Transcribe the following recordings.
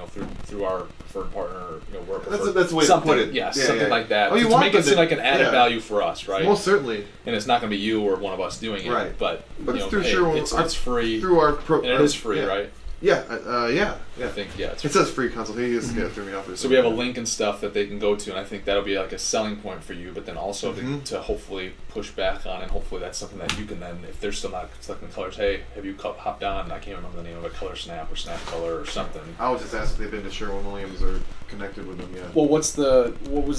through our preferred partner, we're that's the way to put it. Yeah, something like that. Oh, you to want make it seem like an added yeah. value for us, right? Most certainly. And it's not going to be you or one of us doing it, right? But it's through it's free. Through our and it is free, right? Yeah, yeah. I think it says free consultation. He threw me off. So we have a link and stuff that they can go to, and I think that'll be like a selling point for you. But then also to hopefully push back on, and hopefully that's something that you can then, if they're still not selecting colors, hey, have you hopped on? I can't remember the name of it, Color Snap or Snap Color or something. I was just asked if they've been to Sherwin-Williams or connected with them yet. Well, what was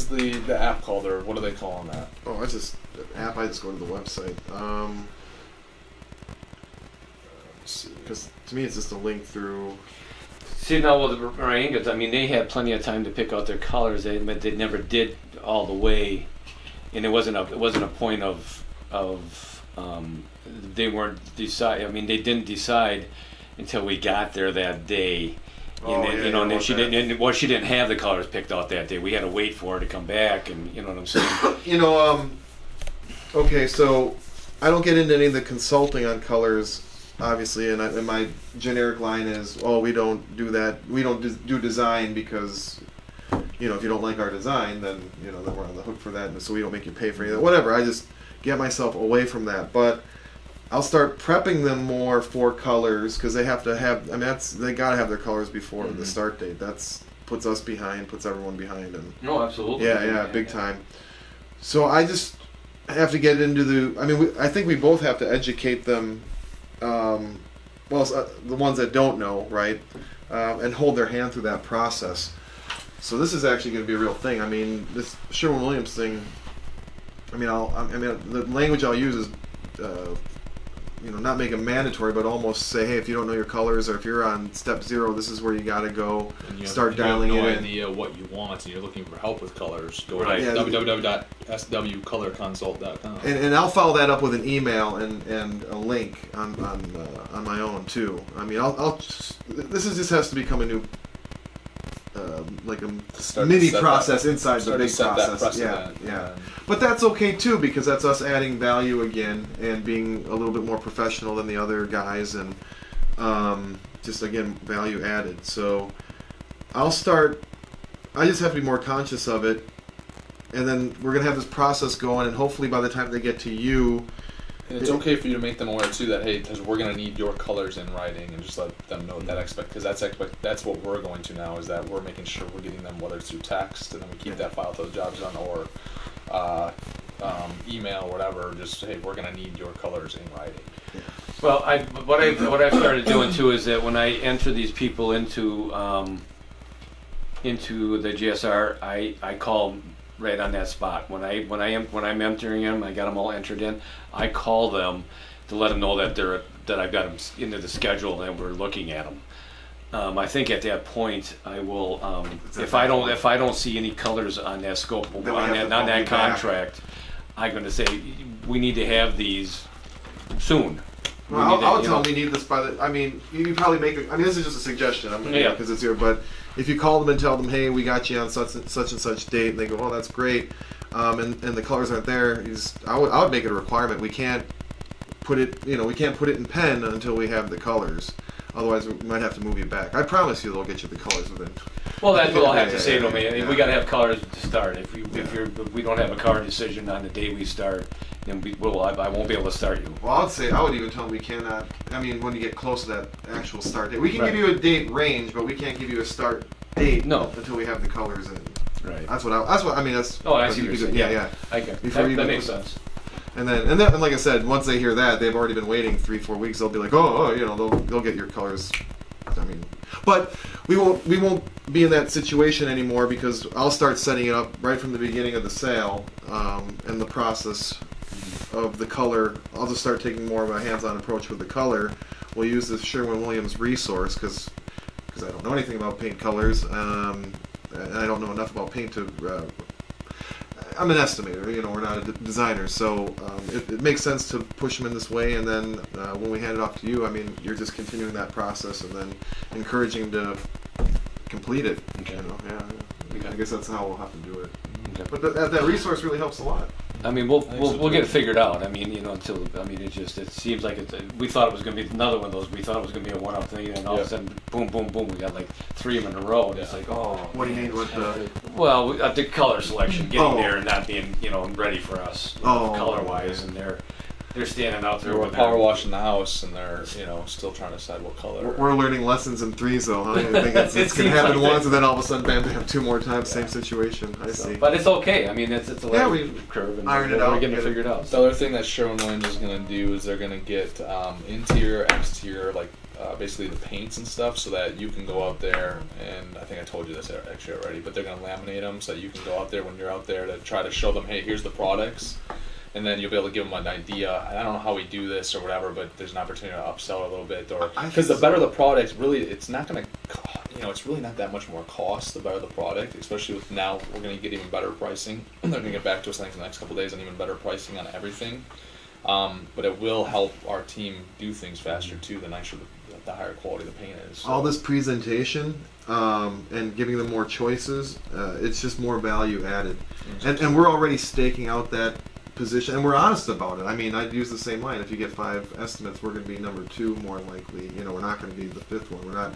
the app called, or what do they call on that? Oh, I just go to the website. Because to me, it's just a link through. See, now with the Morangas, I mean, they had plenty of time to pick out their colors, but they never did all the way, and it wasn't a point of they weren't decide. I mean, they didn't decide until we got there that day. And she didn't have the colors picked out that day. We had to wait for her to come back, and you know what I'm saying. Okay, so I don't get into any of the consulting on colors. Obviously, and my generic line is, we don't do that. We don't do design because, if you don't like our design, then then we're on the hook for that, and so we don't make you pay for anything. Whatever. I just get myself away from that. But I'll start prepping them more for colors because they have to have. I mean, they gotta have their colors before the start date. That's puts us behind, puts everyone behind, and no, absolutely. Yeah, big time. So I just have to get into the. I mean, I think we both have to educate them. The ones that don't know, right, and hold their hand through that process. So this is actually going to be a real thing. I mean, this Sherwin-Williams thing. I mean, the language I'll use is, not make it mandatory, but almost say, hey, if you don't know your colors, or if you're on step 0, this is where you got to go. Start dialing it in. You have no idea what you want, and you're looking for help with colors. Go to www.swcolorconsult.com. And I'll follow that up with an email and a link on my own too. I mean, this has to become a new like a mini process inside the big process. Yeah. But that's okay too, because that's us adding value again and being a little bit more professional than the other guys, and just again value added. So I just have to be more conscious of it, and then we're gonna have this process going, and hopefully by the time they get to you. And it's okay for you to make them aware too that, hey, because we're going to need your colors in writing, and just let them know that because that's what we're going to now, is that we're making sure we're getting them, whether it's through text, and then we keep that file till the job's done, or email, whatever. Just, hey, we're going to need your colors in writing. Yeah. Well, what I've started doing too is that when I enter these people into the GSR, I call right on that spot. When I'm entering them, I got them all entered in. I call them to let them know that I've got them into the schedule and we're looking at them. I think at that point I will, if I don't see any colors on that scope on that contract, I'm going to say we need to have these soon. Well, I'll tell them we need this by the. I mean, you probably make. This is just a suggestion. Because it's here. But if you call them and tell them, hey, we got you on such and such date, and they go, oh, that's great, and the colors aren't there, I would make it a requirement. We can't put it. We can't put it in pen until we have the colors. Otherwise, we might have to move you back. I promise you, they'll get you the colors within. Well, that's what I'll have to say to me. We got to have colors to start. If we don't have a color decision on the day we start, then I won't be able to start you. Well, I would even tell them we cannot. I mean, when you get close to that actual start date, we can give you a date range, but we can't give you a start date until we have the colors in. Right. That's what I mean. That's. Oh, I see what you're saying. Yeah. I get that makes sense. And then, like I said, once they hear that, they've already been waiting 3-4 weeks. They'll be like, they'll get your colors. I mean, but we won't be in that situation anymore, because I'll start setting it up right from the beginning of the sale, and the process of the color. I'll just start taking more of a hands-on approach with the color. We'll use this Sherwin-Williams resource because I don't know anything about paint colors, and I don't know enough about paint to. I'm an estimator, we're not a designer, so it makes sense to push them in this way, and then when we hand it off to you, I mean, you're just continuing that process and then encouraging them to complete it. Okay. Okay. I guess that's how we'll have to do it. Okay. But that resource really helps a lot. I mean, we'll get it figured out. I mean, until it seems like we thought it was going to be another one of those. We thought it was going to be a one-off thing, and all of a sudden, boom, boom, boom, we got like 3 of them in a row, and it's like, oh. What do you mean with the? Well, the color selection, getting there and not being ready for us, color-wise, and they're standing out there. We're power washing the house, and they're still trying to decide what color. We're learning lessons in threes, though. Huh? I think it's going to happen once, and then all of a sudden, bam, bam, 2 more times, same situation. I see. But it's okay. I mean, it's a learning curve, and iron it out. We're getting it figured out. The other thing that Sherwin-Williams is going to do is they're going to get interior, exterior, like basically the paints and stuff, so that you can go out there, and I think I told you this actually already, but they're going to laminate them so that you can go out there when you're out there to try to show them, hey, here's the products. And then you'll be able to give them an idea. I don't know how we do this or whatever, but there's an opportunity to upsell a little bit, or because the better the product, really, it's not going to, it's really not that much more cost. The better the product, especially with now we're going to get even better pricing. They're going to get back to us, I think, in the next couple of days on even better pricing on everything. But it will help our team do things faster too. The higher quality the paint is. So. All this presentation and giving them more choices, it's just more value added, and we're already staking out that position, and we're honest about it. I mean, I'd use the same line. If you get 5 estimates, we're going to be number 2 more likely. We're not going to be the 5th one. We're not,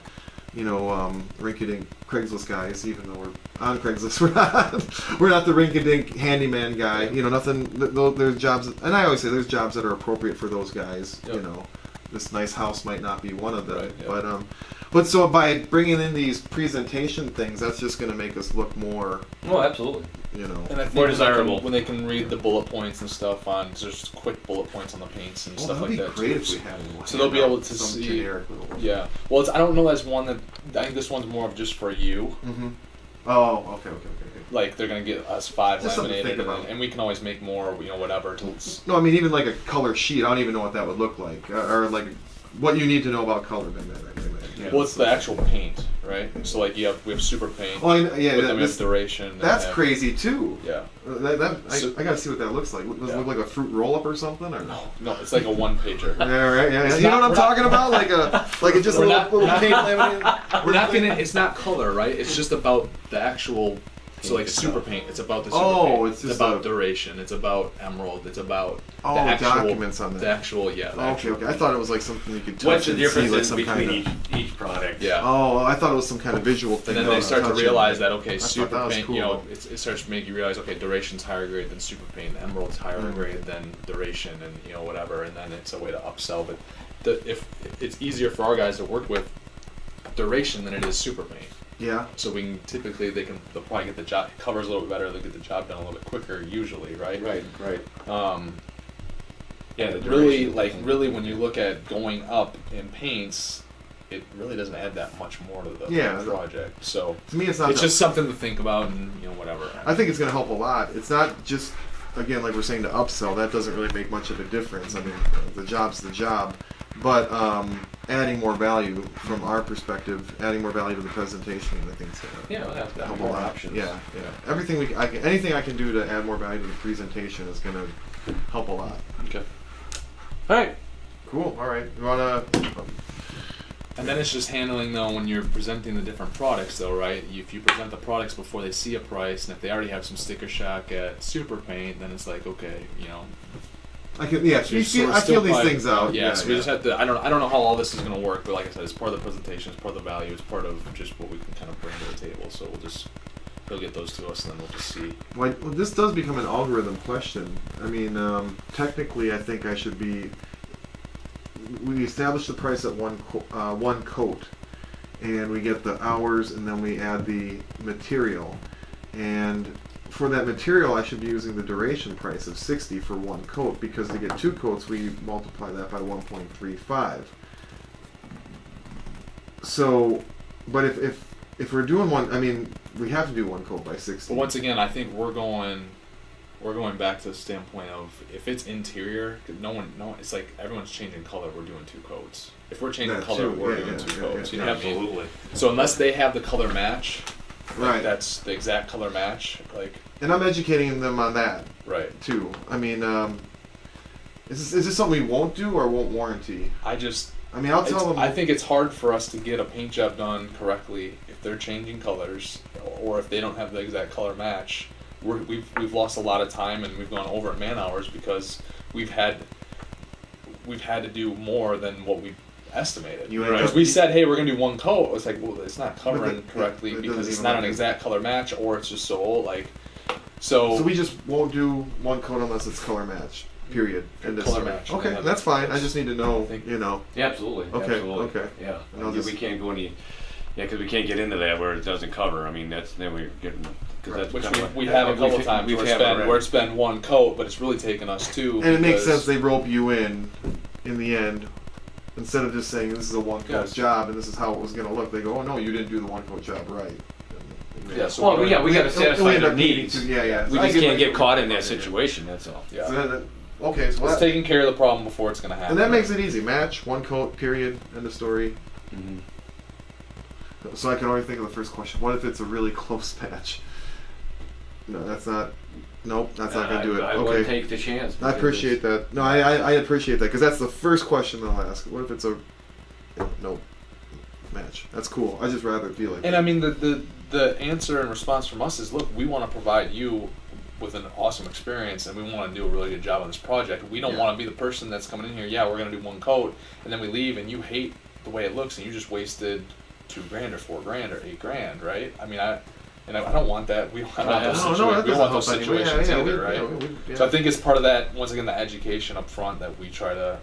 rinky-dink Craigslist guys. Even though we're on Craigslist, we're not the rinky-dink handyman guy. Nothing. There's jobs, and I always say there's jobs that are appropriate for those guys. Yep. This nice house might not be one of them. Right, yep. But so by bringing in these presentation things, that's just going to make us look more. Oh, absolutely. And I think more desirable when they can read the bullet points and stuff on, there's quick bullet points on the paints and stuff like that. That'd be great if we had one. So they'll be able to see. Generic little one. Yeah. Well, I don't know. There's one that I think this one's more of just for you. Mm-hmm. Oh, okay. Like they're gonna get us 5 Just laminated, and we can always make more. Whatever. No, I mean even like a color sheet. I don't even know what that would look like, or like what you need to know about color. Yeah. Well, it's the actual paint, right? So like we have super paint. Well, But then we have duration. That's crazy too. Yeah. I gotta see what that looks like. Does it look like a fruit roll-up or something? Or no, it's like a 1-pager. Yeah, right. Yeah. You know what I'm talking about? Like just a little paint laminate. We're not gonna. It's not color, right? It's just about the actual. So like super paint, it's about the super paint. It's just about duration. It's about emerald. It's about the actual documents on that. The actual, yeah. Okay. I thought it was like something you could touch. What's the and difference see, like some between kind of, each product? Yeah. Oh, I thought it was some kind of visual thing. And then they start to realize that super that paint, cool. it starts to make you realize, okay, duration's higher grade than super paint, emerald's higher grade than duration, and whatever, and then it's a way to upsell. But if it's easier for our guys to work with duration than it is super paint. Yeah. So we can they'll probably get the job covers a little bit better. They'll get the job done a little bit quicker usually, right? Right. Yeah. Really, when you look at going up in paints, it really doesn't add that much more to the project. So to me, it's just something to think about, and whatever. I think it's going to help a lot. It's not just again like we're saying to upsell. That doesn't really make much of a difference. I mean, the job's the job. But adding more value from our perspective, adding more value to the presentation, I think we'll have to help have more a lot. options. Yeah. Everything anything I can do to add more value to the presentation is going to help a lot. Okay. All right. Cool. All right. You wanna? And then it's just handling though when you're presenting the different products though, right? If you present the products before they see a price, and if they already have some sticker shock at Super Paint, then it's like okay, I feel these things out. Yeah, so we just have to. I don't know how all this is going to work, but like I said, it's part of the presentation, it's part of the value, it's part of just what we can kind of bring to the table. So they'll get those to us, and then we'll just see. Well, this does become an algorithm question. I mean, technically, I think I should be. We establish the price at one coat, and we get the hours, and then we add the material, and. For that material, I should be using the duration price of 60 for 1 coat, because to get 2 coats, we multiply that by 1.35. So, but if we're doing one, I mean, we have to do 1 coat by 60. But once again, I think we're going back to the standpoint of if it's interior, it's like everyone's changing color. We're doing 2 coats. If we're changing color, we're doing 2 coats. You know what I mean? Absolutely. So unless they have the color match. Right. That's the exact color match. And I'm educating them on that. Right. Too. I mean, is this something we won't do or won't warranty? I'll tell them. I think it's hard for us to get a paint job done correctly if they're changing colors or if they don't have the exact color match. we've lost a lot of time and we've gone over at man hours because we've had to do more than what we estimated. You Because we said, hey, we're gonna do one coat. It's like, well, it's not covering correctly it because doesn't it's even not look an good. exact color match, or it's just so old. Like, so So we just won't do one coat unless it's color match. Period. End of Color story. match. Okay, Yeah, that's fine. I that's- just need to know. I think- You know. Yeah, absolutely. Okay, Absolutely. okay. Yeah. And I'll Yeah, just- we can't go any. Yeah, because we can't get into that where it doesn't cover. I mean, that's then we're getting. Cause that's which kinda we like- have a we've- couple times we've where had already. it's been one coat, but it's really taken us two. And it makes because- sense they rope you in the end. Instead of just saying this is a one coat Yes. job and this is how it was going to look, they go, oh no, you didn't do the one coat job right. Yeah, so Well, we're- yeah, we got to we satisfy end their up needing needs. to- yeah. We I just get can't what get you're caught in saying. that situation. That's all. yeah. So okay, so It's that, taking care of the problem before it's going to happen. and that makes it easy. Match, one coat, period, end of story. Mhm. So I can only think of the first question. What if it's a really close match? No, that's not. Nope, that's not gonna do it. I wouldn't Okay, take the chance. I appreciate that. No, I appreciate that because that's the first question they'll ask. What if it's a nope match? That's cool. I just rather feel like. And I mean, the answer and response from us is, look, we want to provide you with an awesome experience, and we want to do a really good job on this project. We don't Yeah. want to be the person that's coming in here. Yeah, we're gonna do one coat, and then we leave, and you hate the way it looks, and you just wasted $2,000 or $4,000 or $8,000, right? I mean, I don't want that. We don't want those no, situations. that We don't want those doesn't help anyway. situations Yeah, either, we- right? yeah. So I think it's part of that. Once again, the education up front that we try to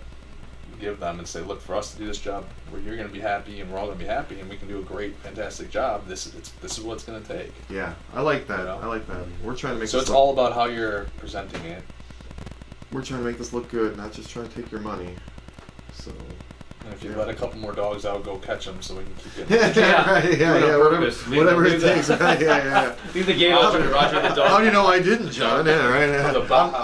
give them and say, look, for us to do this job where you're going to be happy and we're all going to be happy and we can do a great, fantastic job. This is what it's going to take. Yeah, I like that. You know? I like that. We're trying to make So this it's look, all about how you're presenting it. we're trying to make this look good, not just trying to take your money. So. And if you let a couple more dogs out, go catch them so we can keep getting. Yeah, right, yeah, Do it on whatever, purpose. Maybe whatever we'll it do that. takes. Right, yeah. Leave the gate open, Roger the dog. How do you know I didn't, John? Yeah, right. The I'm